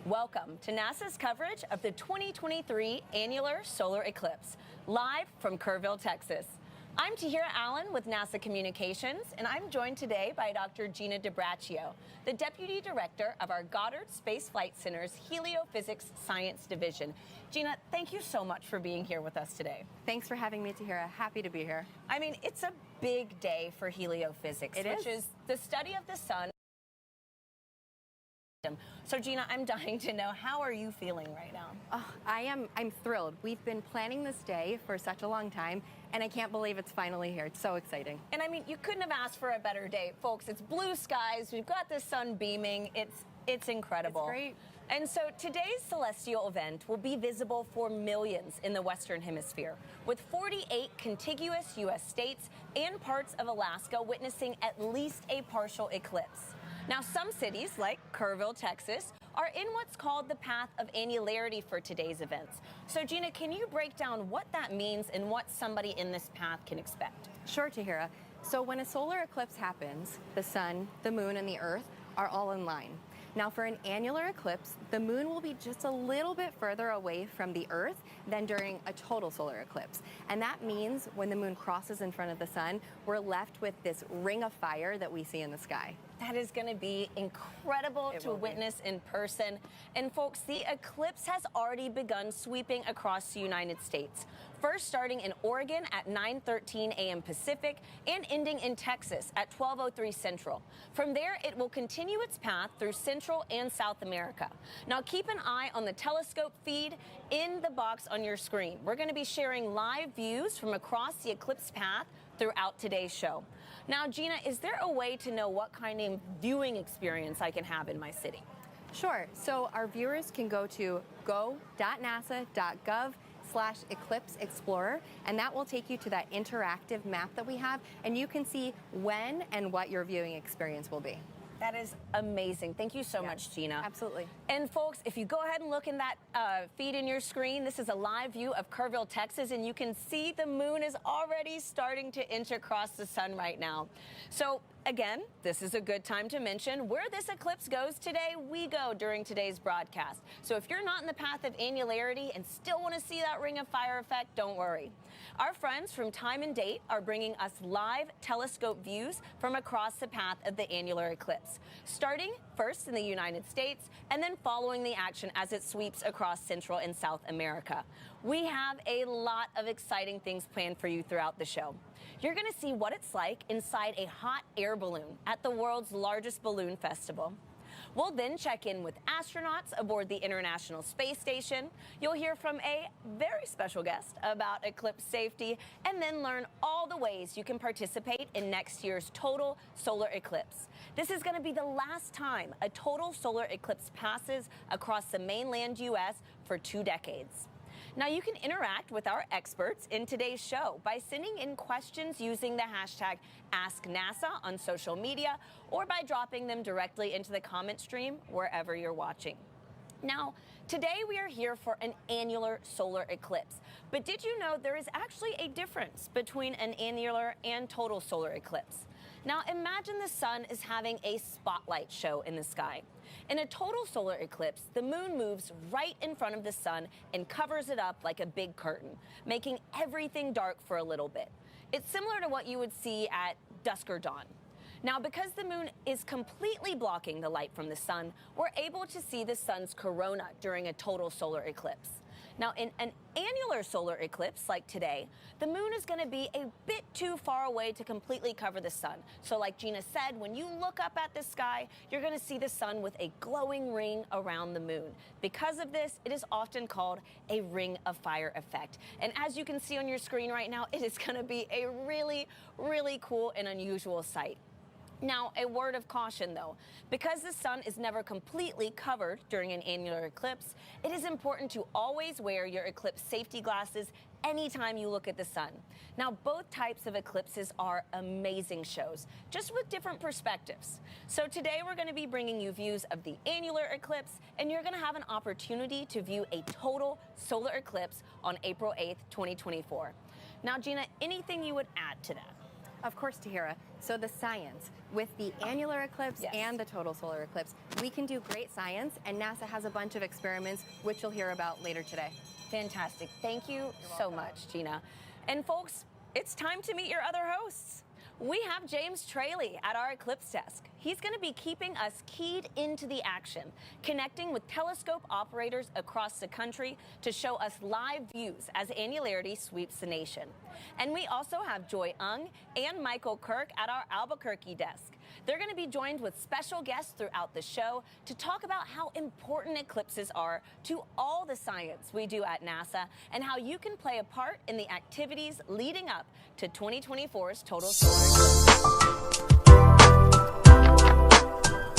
Welcome to NASA's coverage of the 2023 annular solar eclipse, live from Kerrville, Texas. I'm Tahira Allen with NASA Communications, and I'm joined today by Dr. Gina DiBraccio, the Deputy Director of our Goddard Space Flight Center's Heliophysics Science Division. Gina, thank you so much for being here with us today. Thanks for having me, Tahira. Happy to be here. I mean, it's a big day for heliophysics, which is the study of the sun. So Gina, I'm dying to know, how are you feeling right now? I'm thrilled. We've been planning this day for such a long time, and I can't believe it's finally here. It's so exciting. And I mean, you couldn't have asked for a better day, folks. It's blue skies, we've got the sun beaming. It's incredible. It's great. And so today's celestial event will be visible for millions in the Western Hemisphere, with 48 contiguous U.S. states and parts of Alaska witnessing at least a partial eclipse. Now, some cities, like Kerrville, Texas, are in what's called the path of annularity for today's events. So, Gina, can you break down what that means and what somebody in this path can expect? Sure, Tahira. So when a solar eclipse happens, the sun, the moon, and the earth are all in line. Now, for an annular eclipse, the moon will be just a little bit further away from the earth than during a total solar eclipse. And that means when the moon crosses in front of the sun, we're left with this ring of fire that we see in the sky. That is going to be incredible to witness in person. And folks, the eclipse has already begun sweeping across the United States. First starting in Oregon at 9:13 a.m. Pacific and ending in Texas at 12:03 Central. From there, it will continue its path through Central and South America. Now, keep an eye on the telescope feed in the box on your screen. We're going to be sharing live views from across the eclipse path throughout today's show. Now, Gina, is there a way to know what kind of viewing experience I can have in my city? Sure. So our viewers can go to go.nasa.gov/Eclipse Explorer, and that will take you to that interactive map that we have, and you can see when and what your viewing experience will be. That is amazing. Thank you so much, Gina. Absolutely. And folks, if you go ahead and look in that feed in your screen, this is a live view of Kerrville, Texas, and you can see the moon is already starting to inch across the sun right now. So again, this is a good time to mention where this eclipse goes today, we go during today's broadcast. So if you're not in the path of annularity and still want to see that ring of fire effect, don't worry. Our friends from Time and Date are bringing us live telescope views from across the path of the annular eclipse, starting first in the United States and then following the action as it sweeps across Central and South America. We have a lot of exciting things planned for you throughout the show. You're going to see what it's like inside a hot air balloon at the world's largest balloon festival. We'll then check in with astronauts aboard the International Space Station. You'll hear from a very special guest about eclipse safety, and then learn all the ways you can participate in next year's total solar eclipse. This is going to be the last time a total solar eclipse passes across the mainland U.S. for 2 decades. Now, you can interact with our experts in today's show by sending in questions using the hashtag AskNASA on social media, or by dropping them directly into the comment stream wherever you're watching. Now, today we are here for an annular solar eclipse. But did you know there is actually a difference between an annular and total solar eclipse? Now, imagine the sun is having a spotlight show in the sky. In a total solar eclipse, the moon moves right in front of the sun and covers it up like a big curtain, making everything dark for a little bit. It's similar to what you would see at dusk or dawn. Now, because the moon is completely blocking the light from the sun, we're able to see the sun's corona during a total solar eclipse. Now, in an annular solar eclipse like today, the moon is going to be a bit too far away to completely cover the sun. So like Gina said, when you look up at the sky, you're going to see the sun with a glowing ring around the moon. Because of this, it is often called a ring of fire effect. And as you can see on your screen right now, it is going to be a really, really cool and unusual sight. Now, a word of caution, though. Because the sun is never completely covered during an annular eclipse, it is important to always wear your eclipse safety glasses anytime you look at the sun. Now, both types of eclipses are amazing shows, just with different perspectives. So today we're going to be bringing you views of the annular eclipse, and you're going to have an opportunity to view a total solar eclipse on April 8th, 2024. Now, Gina, anything you would add to that? Of course, Tahira. So the science with the annular eclipse Yes. and the total solar eclipse, we can do great science, and NASA has a bunch of experiments which you'll hear about later today. Fantastic. Thank you so much, Gina. And folks, it's time to meet your other hosts. We have James Traley at our eclipse desk. He's going to be keeping us keyed into the action, connecting with telescope operators across the country to show us live views as annularity sweeps the nation. And we also have Joy Ung and Michael Kirk at our Albuquerque desk. They're going to be joined with special guests throughout the show to talk about how important eclipses are to all the science we do at NASA and how you can play a part in the activities leading up to 2024's total solar eclipse.